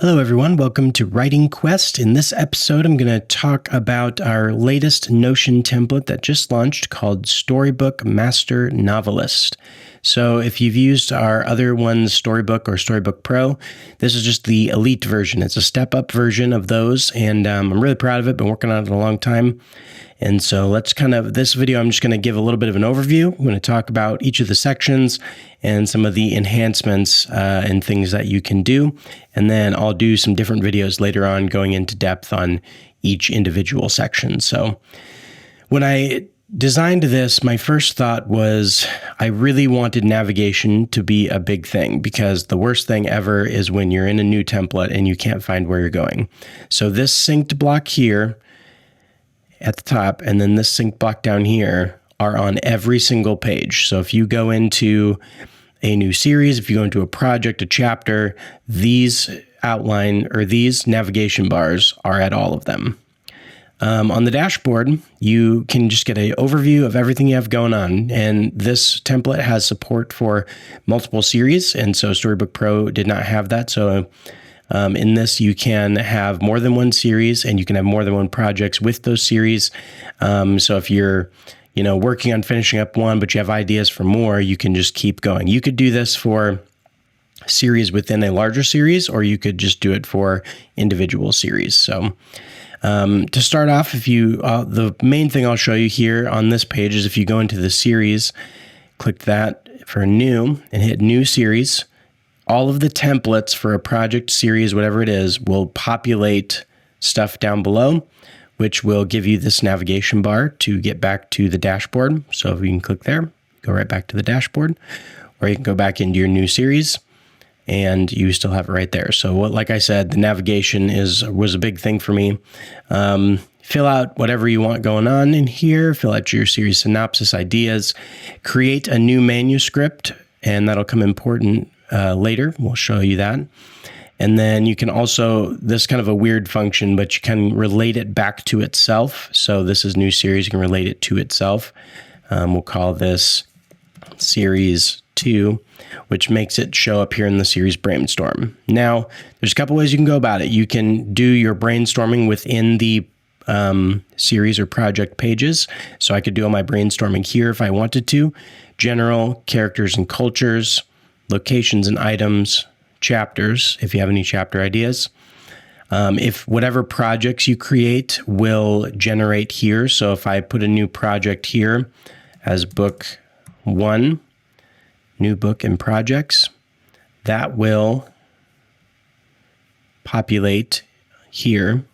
Hello everyone, welcome to Writing Quest. In this episode, I'm going to talk about our latest Notion template that just launched called Storybook Master Novelist. So if you've used our other ones, Storybook or Storybook Pro, this is just the elite version. It's a step-up version of those, and I'm really proud of it. Been working on it a long time. And so this video, I'm just going to give a little bit of an overview. I'm going to talk about each of the sections and some of the enhancements and things that you can do. And then I'll do some different videos later on going into depth on each individual section. So when I designed this, my first thought was I really wanted navigation to be a big thing, because the worst thing ever is when you're in a new template and you can't find where you're going. So this synced block here at the top, and then this sync block down here are on every single page. So if you go into a new series, if you go into a project, a chapter, these outline or these navigation bars are at all of them. On the dashboard, you can just get an overview of everything you have going on. And this template has support for multiple series. And so Storybook Pro did not have that. So in this, you can have more than one series, and you can have more than one projects with those series. So if you're, working on finishing up one, but you have ideas for more, you can just keep going. You could do this for series within a larger series, or you could just do it for individual series. So to start off, the main thing I'll show you here on this page is if you go into the series, click that for new and hit new series. All of the templates for a project, series, whatever it is, will populate stuff down below, which will give you this navigation bar to get back to the dashboard. So if you can click there, go right back to the dashboard, or you can go back into your new series and you still have it right there. So like I said, the navigation was a big thing for me. Fill out whatever you want going on in here, fill out your series synopsis, ideas, create a new manuscript, and that'll come important later. We'll show you that. And then you can also, this is kind of a weird function, but you can relate it back to itself. So this is new series, you can relate it to itself. We'll call this series 2, which makes it show up here in the series Brainstorm. Now, there's a couple ways you can go about it. You can do your brainstorming within the series or project pages. So I could do all my brainstorming here if I wanted to. General, characters and cultures, locations and items, chapters, if you have any chapter ideas. If whatever projects you create will generate here. So if I put a new project here as book 1, new book and projects, that will populate here.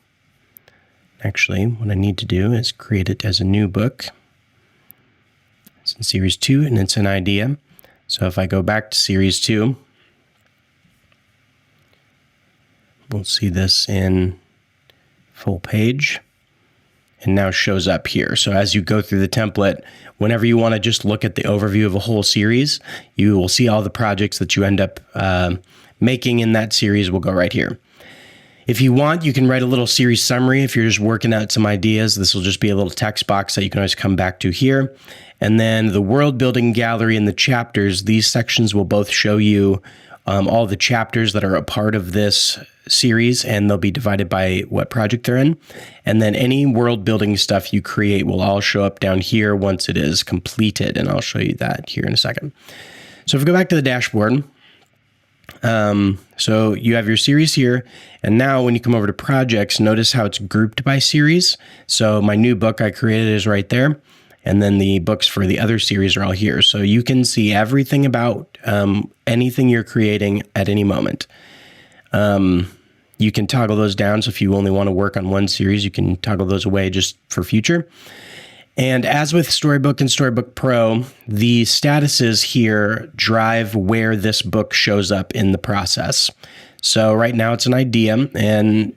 Actually, what I need to do is create it as a new book. It's in series 2 and it's an idea. So if I go back to series 2, we'll see this in full page, and now shows up here. So as you go through the template, whenever you want to just look at the overview of a whole series, you will see all the projects that you end up making in that series will go right here. If you want, you can write a little series summary. If you're just working out some ideas, this will just be a little text box that you can always come back to here. And then the world building gallery and the chapters, these sections will both show you all the chapters that are a part of this series, and they'll be divided by what project they're in. And then any world building stuff you create will all show up down here once it is completed. And I'll show you that here in a second. So if we go back to the dashboard, so you have your series here, and now when you come over to projects, notice how it's grouped by series. So my new book I created is right there, and then the books for the other series are all here. So you can see everything about anything you're creating at any moment. You can toggle those down, so if you only want to work on one series, you can toggle those away just for future. And as with Storybook and Storybook Pro, the statuses here drive where this book shows up in the process. So right now it's an idea, and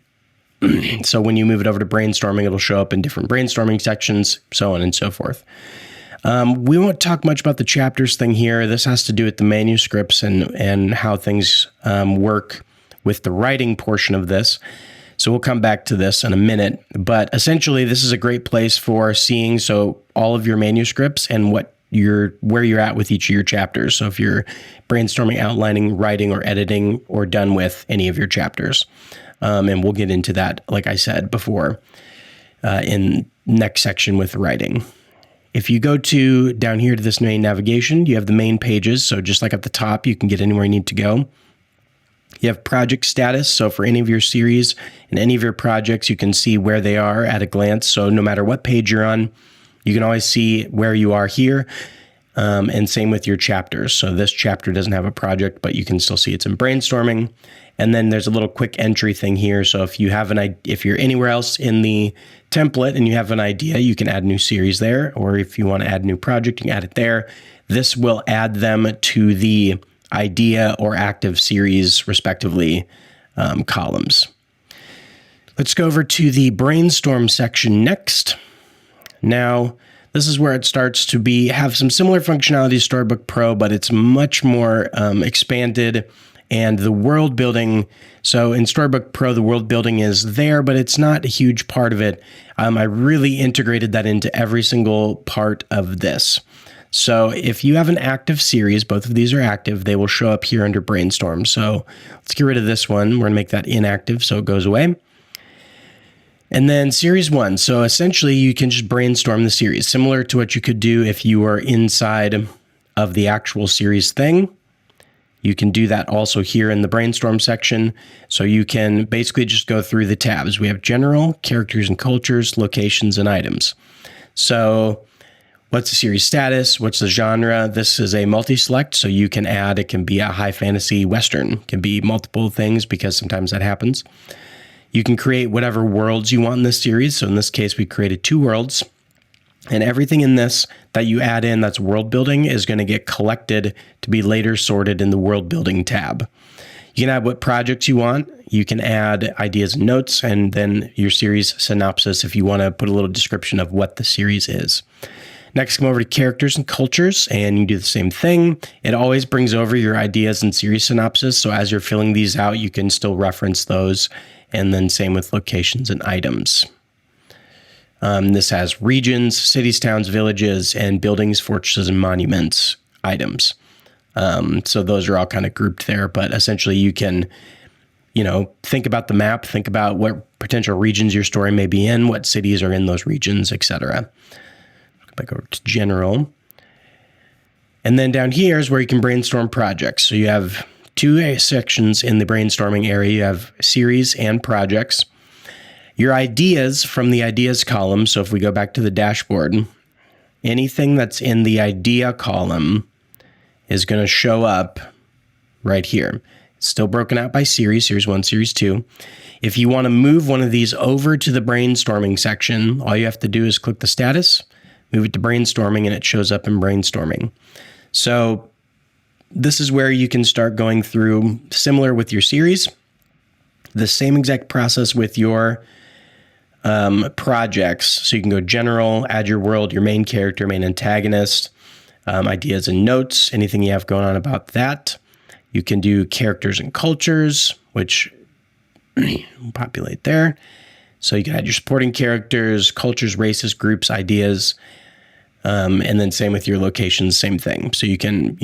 so when you move it over to brainstorming, it'll show up in different brainstorming sections, so on and so forth. We won't talk much about the chapters thing here. This has to do with the manuscripts and how things work with the writing portion of this. So we'll come back to this in a minute, but essentially this is a great place for seeing all of your manuscripts and what where you're at with each of your chapters. So if you're brainstorming, outlining, writing, or editing, or done with any of your chapters. And we'll get into that, like I said before, in next section with writing. If you go down here to this main navigation, you have the main pages. So just like at the top, you can get anywhere you need to go. You have project status. So for any of your series and any of your projects, you can see where they are at a glance. So no matter what page you're on, you can always see where you are here. And same with your chapters. So this chapter doesn't have a project, but you can still see it's in brainstorming. And then there's a little quick entry thing here. So if you're anywhere else in the template and you have an idea, you can add a new series there. Or if you want to add a new project, you can add it there. This will add them to the idea or active series, respectively, columns. Let's go over to the brainstorm section next. Now, this is where it starts to have some similar functionality to Storybook Pro, but it's much more expanded. And the world building, so in Storybook Pro, the world building is there, but it's not a huge part of it. I really integrated that into every single part of this. So if you have an active series, both of these are active, they will show up here under Brainstorm. So let's get rid of this one. We're going to make that inactive so it goes away. And then series 1. So essentially you can just brainstorm the series, similar to what you could do if you were inside of the actual series thing. You can do that also here in the brainstorm section. So you can basically just go through the tabs. We have general, characters and cultures, locations, and items. So what's the series status? What's the genre? This is a multi-select, so you can add, it can be a high fantasy Western, it can be multiple things because sometimes that happens. You can create whatever worlds you want in this series. So in this case, we created 2 worlds. And everything in this that you add in that's world building is going to get collected to be later sorted in the world building tab. You can add what projects you want. You can add ideas and notes, and then your series synopsis if you want to put a little description of what the series is. Next, come over to characters and cultures, and you do the same thing. It always brings over your ideas and series synopsis. So as you're filling these out, you can still reference those. And then same with locations and items. This has regions, cities, towns, villages, and buildings, fortresses, and monuments items. So those are all kind of grouped there, but essentially you can, think about the map, think about what potential regions your story may be in, what cities are in those regions, etc. Go back over to general. And then down here is where you can brainstorm projects. So you have 2 sections in the brainstorming area. You have series and projects. Your ideas from the ideas column. So if we go back to the dashboard, anything that's in the idea column is going to show up right here. It's still broken out by series 1, series 2. If you want to move one of these over to the brainstorming section, all you have to do is click the status, move it to brainstorming, and it shows up in brainstorming. So this is where you can start going through, similar with your series, the same exact process with your projects. So you can go general, add your world, your main character, main antagonist, ideas and notes, anything you have going on about that. You can do characters and cultures, which will populate there. So you can add your supporting characters, cultures, races, groups, ideas, and then same with your locations, same thing. So you can,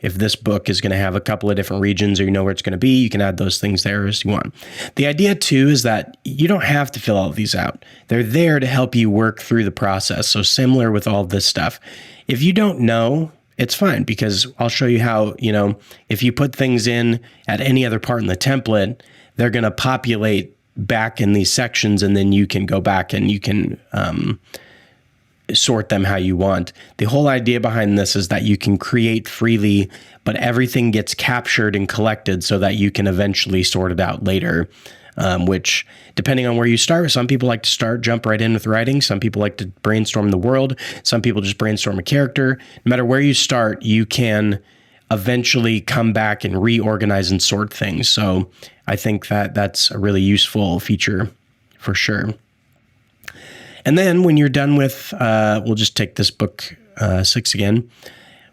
if this book is going to have a couple of different regions or you know where it's going to be, you can add those things there as you want. The idea too is that you don't have to fill all of these out. They're there to help you work through the process. So similar with all of this stuff. If you don't know, it's fine, because I'll show you how, if you put things in at any other part in the template, they're going to populate back in these sections, and then you can go back and you can sort them how you want. The whole idea behind this is that you can create freely, but everything gets captured and collected so that you can eventually sort it out later, which, depending on where you start, some people like to jump right in with writing. Some people like to brainstorm the world. Some people just brainstorm a character. No matter where you start, you can eventually come back and reorganize and sort things. So I think that that's a really useful feature for sure. And then when you're done with, we'll just take this book 6 again.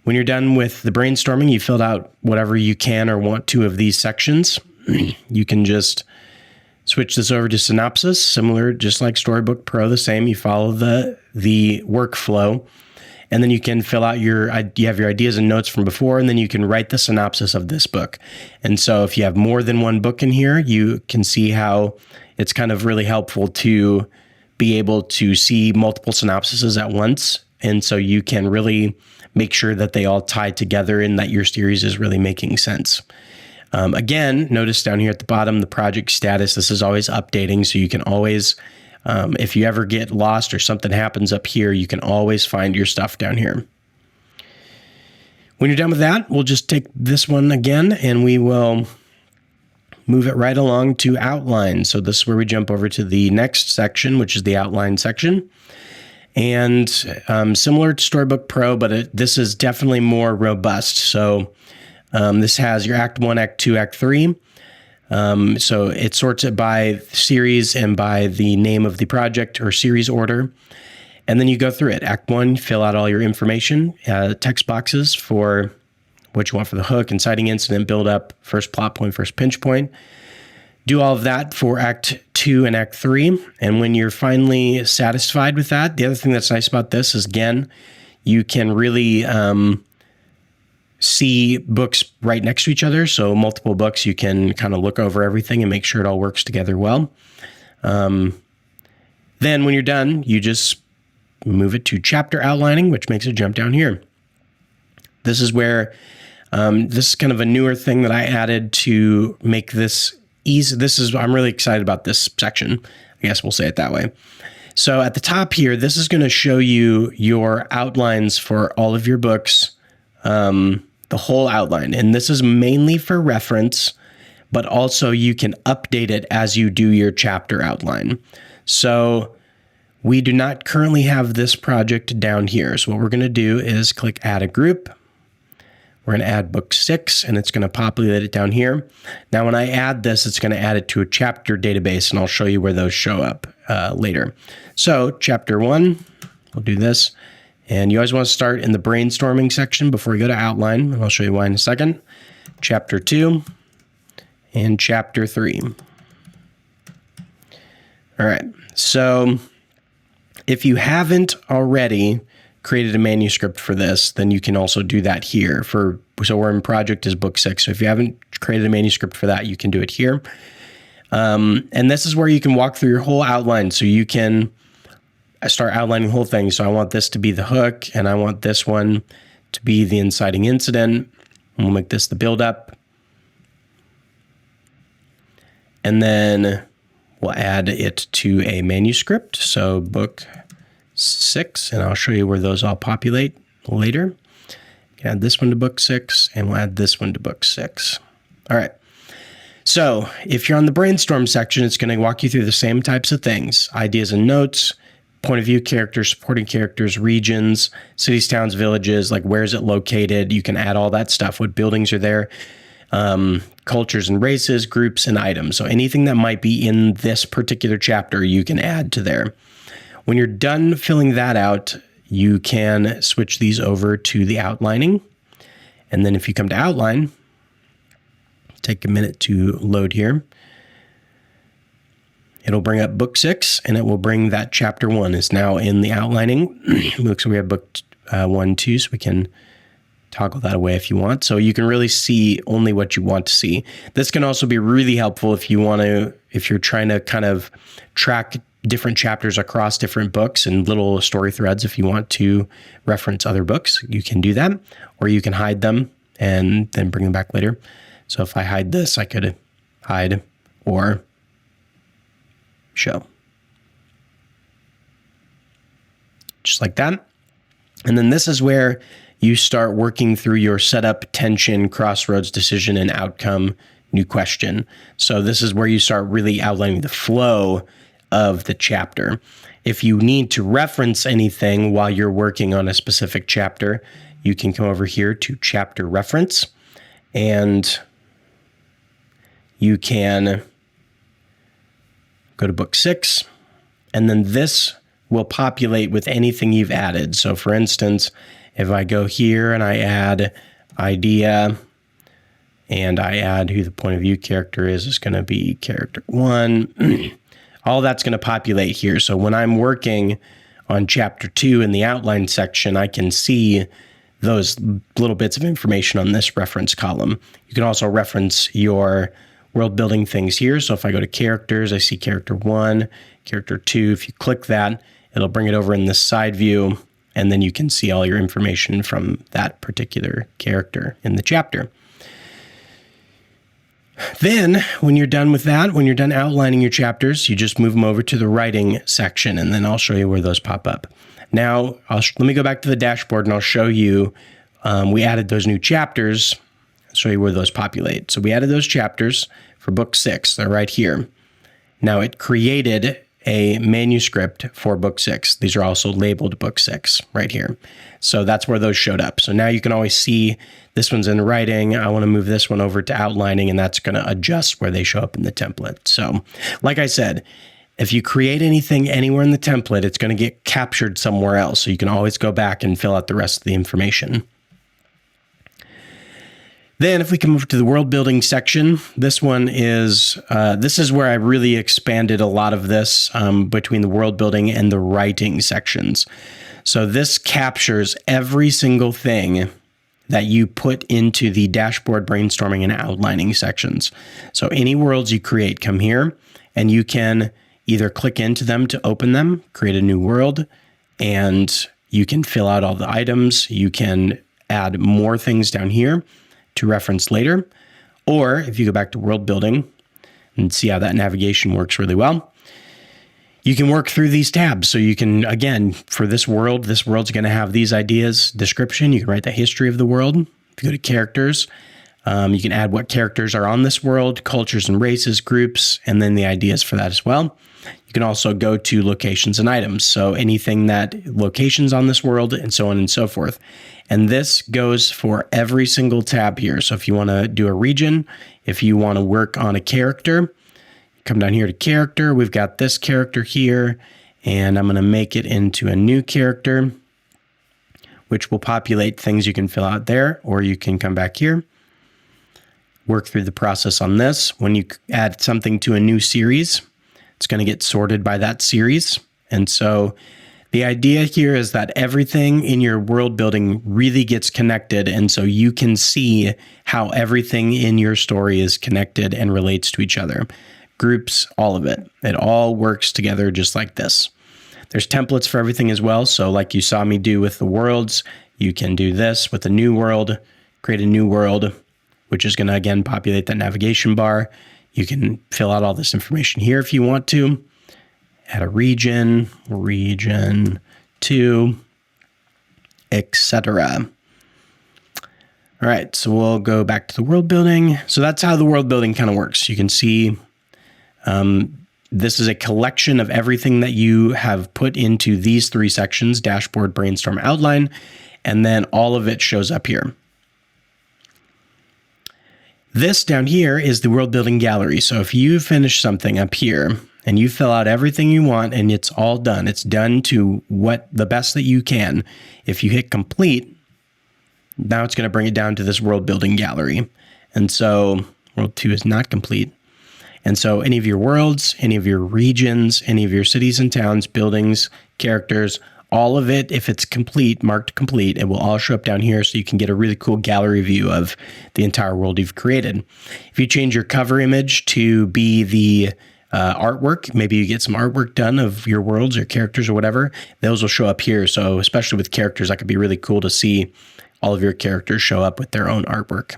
When you're done with the brainstorming, you filled out whatever you can or want to of these sections. You can just switch this over to synopsis, similar, just like Storybook Pro, the same. You follow the workflow. And then you can fill out you have your ideas and notes from before, and then you can write the synopsis of this book. And so if you have more than one book in here, you can see how it's kind of really helpful to be able to see multiple synopsises at once. And so you can really make sure that they all tie together and that your series is really making sense. Again, notice down here at the bottom, the project status, this is always updating. So you can always, if you ever get lost or something happens up here, you can always find your stuff down here. When you're done with that, we'll just take this one again and we will move it right along to outline. So this is where we jump over to the next section, which is the outline section. And similar to Storybook Pro, but this is definitely more robust. So this has your Act 1, Act 2, Act 3. So it sorts it by series and by the name of the project or series order. And then you go through it. Act 1, fill out all your information, text boxes for what you want for the hook, inciting incident, build up, first plot point, first pinch point. Do all of that for Act 2 and Act 3. And when you're finally satisfied with that, the other thing that's nice about this is, again, you can really see books right next to each other. So multiple books, you can kind of look over everything and make sure it all works together well. Then when you're done, you just move it to chapter outlining, which makes it jump down here. This is where, this is kind of a newer thing that I added to make this easy. I'm really excited about this section. I guess we'll say it that way. So at the top here, this is going to show you your outlines for all of your books, the whole outline. And this is mainly for reference, but also you can update it as you do your chapter outline. So we do not currently have this project down here. So what we're going to do is click Add a Group. We're going to add book 6, and it's going to populate it down here. Now, when I add this, it's going to add it to a chapter database, and I'll show you where those show up later. So chapter 1, we'll do this. And you always want to start in the brainstorming section before you go to outline, and I'll show you why in a second. Chapter 2 and chapter 3. All right, so if you haven't already created a manuscript for this, then you can also do that here. So we're in project is book 6. So if you haven't created a manuscript for that, you can do it here. And this is where you can walk through your whole outline. So you can start outlining the whole thing. So I want this to be the hook, and I want this one to be the inciting incident. And we'll make this the build up. And then we'll add it to a manuscript. So book 6, and I'll show you where those all populate later. Add this one to book 6, and we'll add this one to book 6. All right. So if you're on the brainstorm section, it's going to walk you through the same types of things: ideas and notes, point of view characters, supporting characters, regions, cities, towns, villages, like where is it located? You can add all that stuff. What buildings are there? Cultures and races, groups and items. So anything that might be in this particular chapter, you can add to there. When you're done filling that out, you can switch these over to the outlining. And then if you come to outline, take a minute to load here. It'll bring up book 6, and it will bring that chapter 1 is now in the outlining. Looks like we have book 1, 2, so we can toggle that away if you want. So you can really see only what you want to see. This can also be really helpful if you're trying to kind of track different chapters across different books and little story threads. If you want to reference other books, you can do that, or you can hide them and then bring them back later. So if I hide this, I could hide or show. Just like that. And then this is where you start working through your setup, tension, crossroads, decision, and outcome, new question. So this is where you start really outlining the flow of the chapter. If you need to reference anything while you're working on a specific chapter, you can come over here to chapter reference, and you can go to book 6, and then this will populate with anything you've added. So for instance, if I go here and I add idea and I add who the point of view character is going to be character 1, all that's going to populate here. So when I'm working on chapter 2 in the outline section, I can see those little bits of information on this reference column. You can also reference your world building things here. So if I go to characters, I see character 1, character 2. If you click that, it'll bring it over in this side view, and then you can see all your information from that particular character in the chapter. Then, when you're done with that, when you're done outlining your chapters, you just move them over to the writing section, and then I'll show you where those pop up. Now, let me go back to the dashboard, and I'll show you, we added those new chapters. I'll show you where those populate. So we added those chapters for book 6. They're right here. Now, it created a manuscript for book 6. These are also labeled book 6 right here. So that's where those showed up. So now you can always see this one's in writing. I want to move this one over to outlining, and that's going to adjust where they show up in the template. So like I said, if you create anything anywhere in the template, it's going to get captured somewhere else. So you can always go back and fill out the rest of the information. Then if we come over to the world building section, this one is, this is where I really expanded a lot of this between the world building and the writing sections. So this captures every single thing that you put into the dashboard, brainstorming, and outlining sections. So any worlds you create come here, and you can either click into them to open them, create a new world, and you can fill out all the items. You can add more things down here to reference later. Or if you go back to world building and see how that navigation works really well, you can work through these tabs. So you can, again, for this world's going to have these ideas, description. You can write the history of the world. If you go to characters, you can add what characters are on this world, cultures and races, groups, and then the ideas for that as well. You can also go to locations and items. So anything that locations on this world and so on and so forth. And this goes for every single tab here. So if you want to do a region, if you want to work on a character, come down here to character. We've got this character here, and I'm going to make it into a new character, which will populate things you can fill out there, or you can come back here, work through the process on this. When you add something to a new series, it's going to get sorted by that series. And so the idea here is that everything in your world building really gets connected. And so you can see how everything in your story is connected and relates to each other. Groups, all of it. It all works together just like this. There's templates for everything as well. So like you saw me do with the worlds, you can do this with a new world, create a new world, which is going to, again, populate that navigation bar. You can fill out all this information here if you want to. Add a region, region 2, etc. All right, so we'll go back to the world building. So that's how the world building kind of works. You can see this is a collection of everything that you have put into these 3 sections, dashboard, brainstorm, outline, and then all of it shows up here. This down here is the world building gallery. So if you finish something up here and you fill out everything you want and it's all done, it's done to what the best that you can. If you hit complete, now it's going to bring it down to this world building gallery. And so world 2 is not complete. And so any of your worlds, any of your regions, any of your cities and towns, buildings, characters, all of it, if it's complete, marked complete, it will all show up down here so you can get a really cool gallery view of the entire world you've created. If you change your cover image to be the artwork, maybe you get some artwork done of your worlds or characters or whatever, those will show up here. So especially with characters, that could be really cool to see all of your characters show up with their own artwork.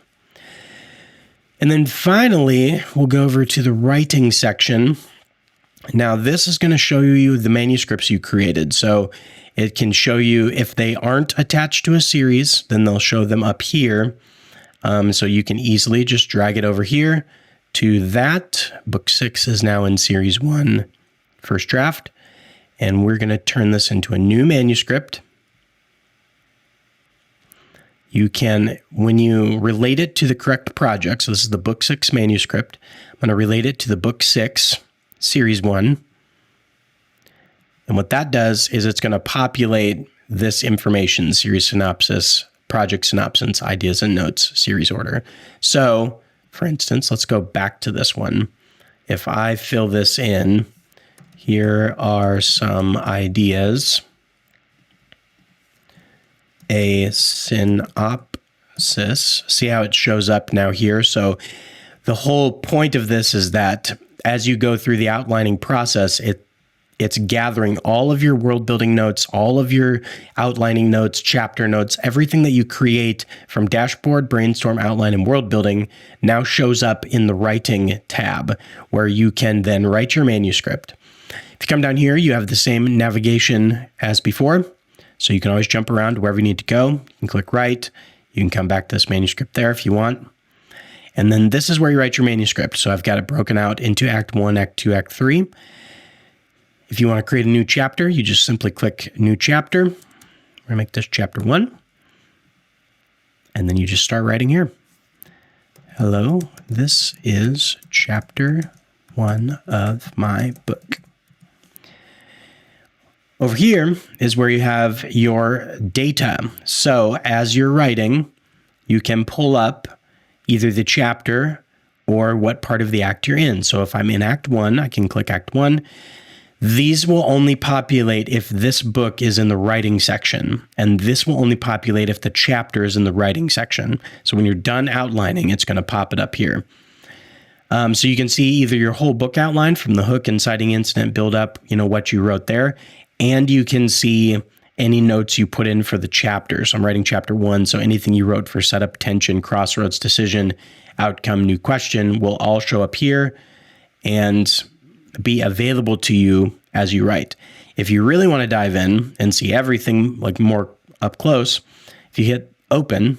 And then finally, we'll go over to the writing section. Now, this is going to show you the manuscripts you created. So it can show you if they aren't attached to a series, then they'll show them up here. So you can easily just drag it over here to that. Book 6 is now in series 1, first draft. And we're going to turn this into a new manuscript. You can, when you relate it to the correct project, so this is the book 6 manuscript, I'm going to relate it to the book 6, series 1. And what that does is it's going to populate this information, series synopsis, project synopsis, ideas and notes, series order. So, for instance, let's go back to this one. If I fill this in, here are some ideas. a synopsis. See how it shows up now here? So the whole point of this is that as you go through the outlining process, it's gathering all of your world building notes, all of your outlining notes, chapter notes, everything that you create from dashboard, brainstorm, outline, and world building now shows up in the writing tab, where you can then write your manuscript. If you come down here, you have the same navigation as before. So you can always jump around wherever you need to go. You can click write. You can come back to this manuscript there if you want. And then this is where you write your manuscript. So I've got it broken out into Act 1, Act 2, Act 3. If you want to create a new chapter, you just simply click New Chapter. We're going to make this Chapter 1. And then you just start writing here. Hello, this is Chapter 1 of my book. Over here is where you have your data. So as you're writing, you can pull up either the chapter or what part of the act you're in. So if I'm in Act 1, I can click Act 1. These will only populate if this book is in the writing section, and this will only populate if the chapter is in the writing section. So when you're done outlining, it's going to pop it up here. So you can see either your whole book outline from the hook, inciting incident, build up, what you wrote there, and you can see any notes you put in for the chapter. So I'm writing Chapter 1, so anything you wrote for setup, tension, crossroads, decision, outcome, new question will all show up here and be available to you as you write. If you really want to dive in and see everything like more up close, if you hit open,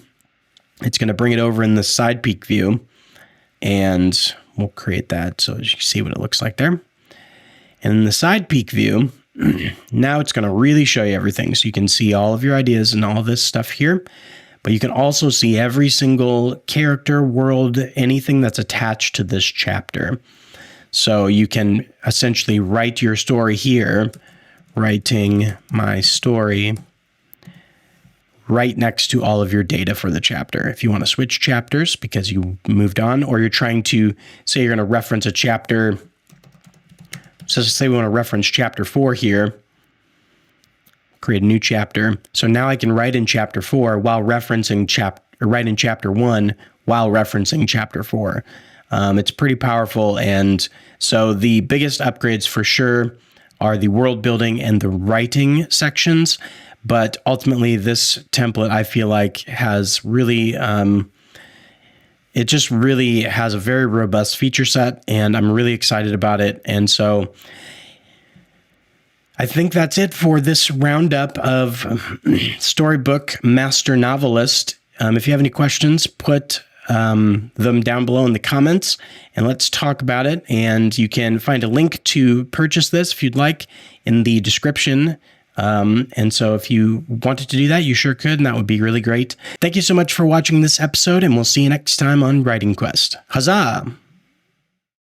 it's going to bring it over in the side peek view, and we'll create that so you can see what it looks like there. And in the side peek view, now it's going to really show you everything. So you can see all of your ideas and all this stuff here, but you can also see every single character, world, anything that's attached to this chapter. So you can essentially write your story here, writing my story, right next to all of your data for the chapter. If you want to switch chapters because you moved on, or you're trying to say you're going to reference a chapter. So let's say we want to reference Chapter 4 here, create a new chapter. So now I can write in Chapter 4 while referencing write in Chapter 1 while referencing Chapter 4. It's pretty powerful. And so the biggest upgrades for sure are the world building and the writing sections. But ultimately, this template, I feel like, has really, it just really has a very robust feature set, and I'm really excited about it. And so I think that's it for this roundup of Storybook Master Novelist. If you have any questions, put them down below in the comments and let's talk about it. And you can find a link to purchase this if you'd like in the description. And so if you wanted to do that, you sure could, and that would be really great. Thank you so much for watching this episode, and we'll see you next time on Writing Quest. Huzzah!